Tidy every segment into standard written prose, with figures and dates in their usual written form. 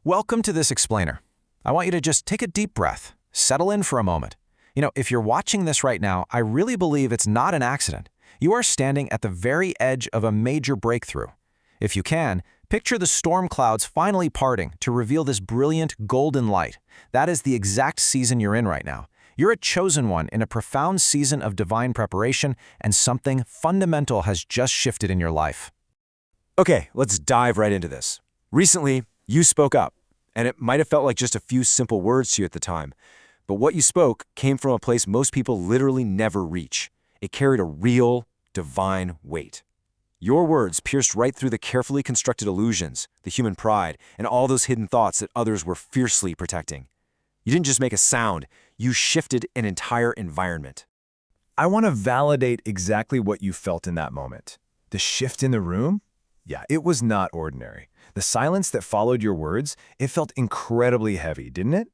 Welcome to this explainer. I want you to just take a deep breath, settle in for a moment. If you're watching this right now, I really believe it's not an accident. You are standing at the very edge of a major breakthrough. If you can, picture the storm clouds finally parting to reveal this brilliant golden light. That is the exact season you're in right now. You're a chosen one in a profound season of divine preparation, and something fundamental has just shifted in your life. Okay, let's dive right into this. Recently, you spoke up, and it might have felt like just a few simple words to you at the time, but what you spoke came from a place most people literally never reach. It carried a real, divine weight. Your words pierced right through the carefully constructed illusions, the human pride, and all those hidden thoughts that others were fiercely protecting. You didn't just make a sound, you shifted an entire environment. I want to validate exactly what you felt in that moment. The shift in the room? Yeah, it was not ordinary. The silence that followed your words, it felt incredibly heavy, didn't it?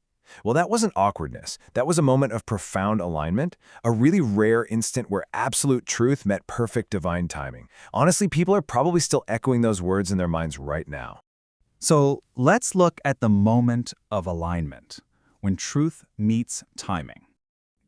Well, that wasn't awkwardness. That was a moment of profound alignment, a really rare instant where absolute truth met perfect divine timing. Honestly, people are probably still echoing those words in their minds right now. So let's look at the moment of alignment, when truth meets timing.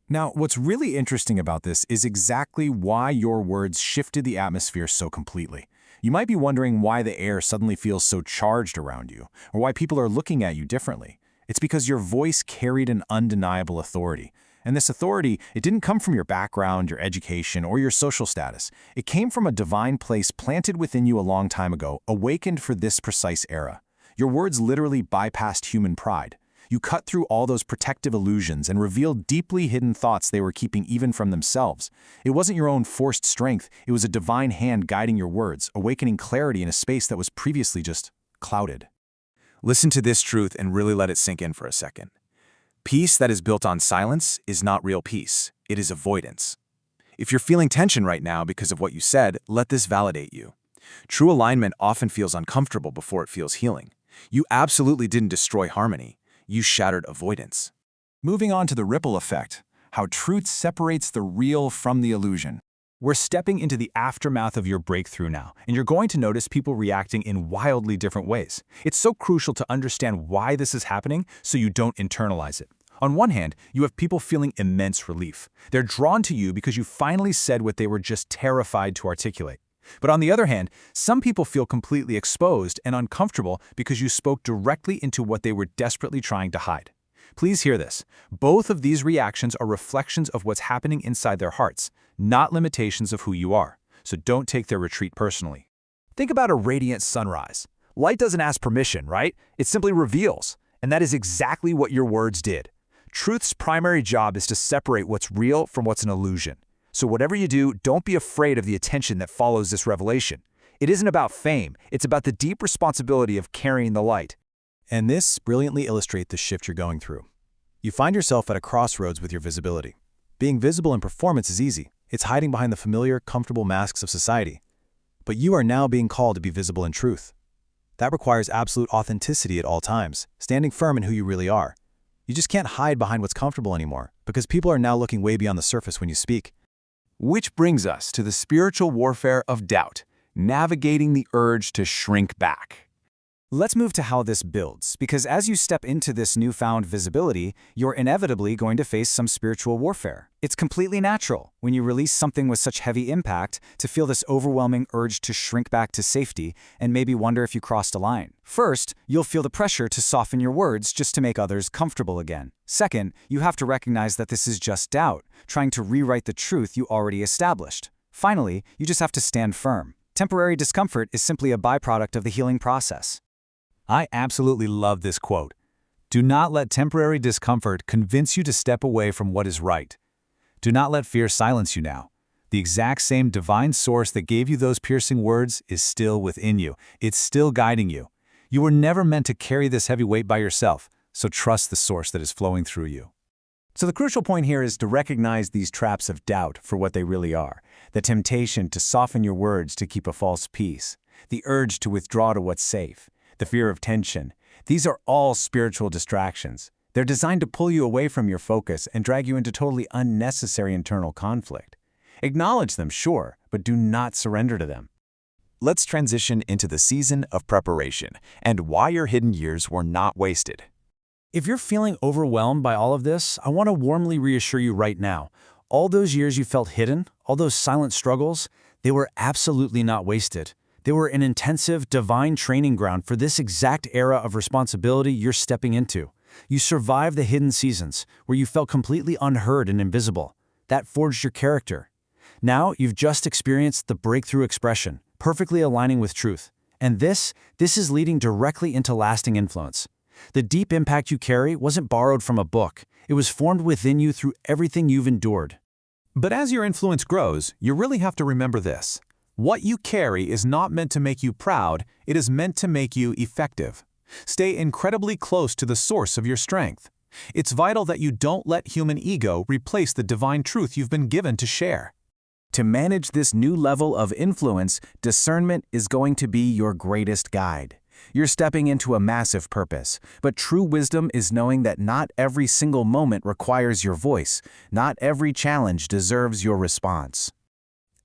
Now, what's really interesting about this is exactly why your words shifted the atmosphere so completely. You might be wondering why the air suddenly feels so charged around you, or why people are looking at you differently. It's because your voice carried an undeniable authority. And this authority, it didn't come from your background, your education, or your social status. It came from a divine place planted within you a long time ago, awakened for this precise era. Your words literally bypassed human pride. You cut through all those protective illusions and revealed deeply hidden thoughts they were keeping even from themselves. It wasn't your own forced strength, it was a divine hand guiding your words, awakening clarity in a space that was previously just clouded. Listen to this truth and really let it sink in for a second. Peace that is built on silence is not real peace, it is avoidance. If you're feeling tension right now because of what you said, let this validate you. True alignment often feels uncomfortable before it feels healing. You absolutely didn't destroy harmony. You shattered avoidance. Moving on to the ripple effect, how truth separates the real from the illusion. We're stepping into the aftermath of your breakthrough now, and you're going to notice people reacting in wildly different ways. It's so crucial to understand why this is happening so you don't internalize it. On one hand, you have people feeling immense relief. They're drawn to you because you finally said what they were just terrified to articulate. But on the other hand, some people feel completely exposed and uncomfortable because you spoke directly into what they were desperately trying to hide. Please hear this. Both of these reactions are reflections of what's happening inside their hearts, not limitations of who you are. So don't take their retreat personally. Think about a radiant sunrise. Light doesn't ask permission, right? It simply reveals. And that is exactly what your words did. Truth's primary job is to separate what's real from what's an illusion. So whatever you do, don't be afraid of the attention that follows this revelation. It isn't about fame, it's about the deep responsibility of carrying the light. And this brilliantly illustrates the shift you're going through. You find yourself at a crossroads with your visibility. Being visible in performance is easy. It's hiding behind the familiar, comfortable masks of society. But you are now being called to be visible in truth. That requires absolute authenticity at all times, standing firm in who you really are. You just can't hide behind what's comfortable anymore, because people are now looking way beyond the surface when you speak. Which brings us to the spiritual warfare of doubt, navigating the urge to shrink back. Let's move to how this builds, because as you step into this newfound visibility, you're inevitably going to face some spiritual warfare. It's completely natural, when you release something with such heavy impact, to feel this overwhelming urge to shrink back to safety and maybe wonder if you crossed a line. First, you'll feel the pressure to soften your words just to make others comfortable again. Second, you have to recognize that this is just doubt, trying to rewrite the truth you already established. Finally, you just have to stand firm. Temporary discomfort is simply a byproduct of the healing process. I absolutely love this quote. Do not let temporary discomfort convince you to step away from what is right. Do not let fear silence you now. The exact same divine source that gave you those piercing words is still within you. It's still guiding you. You were never meant to carry this heavy weight by yourself, so trust the source that is flowing through you. So the crucial point here is to recognize these traps of doubt for what they really are. The temptation to soften your words to keep a false peace. The urge to withdraw to what's safe. The fear of tension. These are all spiritual distractions. They're designed to pull you away from your focus and drag you into totally unnecessary internal conflict. Acknowledge them, sure, but do not surrender to them. let's transition into the season of preparation and why your hidden years were not wasted. If you're feeling overwhelmed by all of this, I want to warmly reassure you right now. All those years you felt hidden, all those silent struggles, they were absolutely not wasted. They were an intensive, divine training ground for this exact era of responsibility you're stepping into. You survived the hidden seasons, where you felt completely unheard and invisible. That forged your character. Now you've just experienced the breakthrough expression, perfectly aligning with truth. And this is leading directly into lasting influence. The deep impact you carry wasn't borrowed from a book. It was formed within you through everything you've endured. But as your influence grows, you really have to remember this. What you carry is not meant to make you proud, it is meant to make you effective. Stay incredibly close to the source of your strength. It's vital that you don't let human ego replace the divine truth you've been given to share. To manage this new level of influence, discernment is going to be your greatest guide. You're stepping into a massive purpose, but true wisdom is knowing that not every single moment requires your voice, not every challenge deserves your response.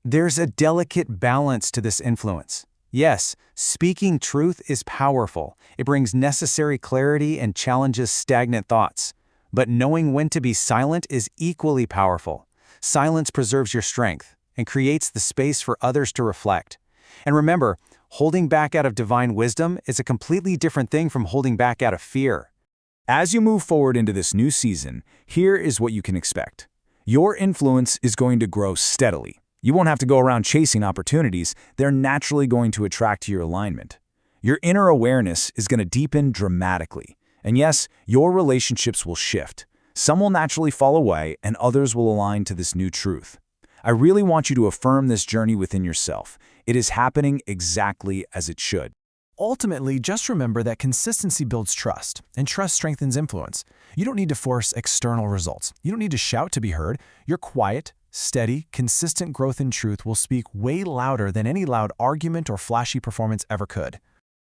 There's a delicate balance to this influence. Yes, speaking truth is powerful. It brings necessary clarity and challenges stagnant thoughts. But knowing when to be silent is equally powerful. Silence preserves your strength and creates the space for others to reflect. And remember, holding back out of divine wisdom is a completely different thing from holding back out of fear. As you move forward into this new season, here is what you can expect. Your influence is going to grow steadily. You won't have to go around chasing opportunities, they're naturally going to attract to your alignment. Your inner awareness is going to deepen dramatically. And yes, your relationships will shift. Some will naturally fall away, and others will align to this new truth. I really want you to affirm this journey within yourself. It is happening exactly as it should. Ultimately, just remember that consistency builds trust, and trust strengthens influence. You don't need to force external results. You don't need to shout to be heard. Your quiet, steady, consistent growth in truth will speak way louder than any loud argument or flashy performance ever could.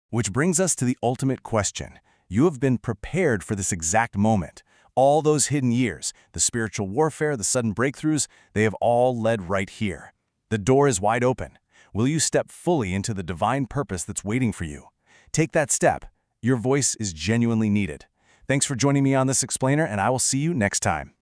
Which brings us to the ultimate question. You have been prepared for this exact moment. All those hidden years, the spiritual warfare, the sudden breakthroughs, they have all led right here. The door is wide open. Will you step fully into the divine purpose that's waiting for you? Take that step. Your voice is genuinely needed. Thanks for joining me on this explainer, and I will see you next time.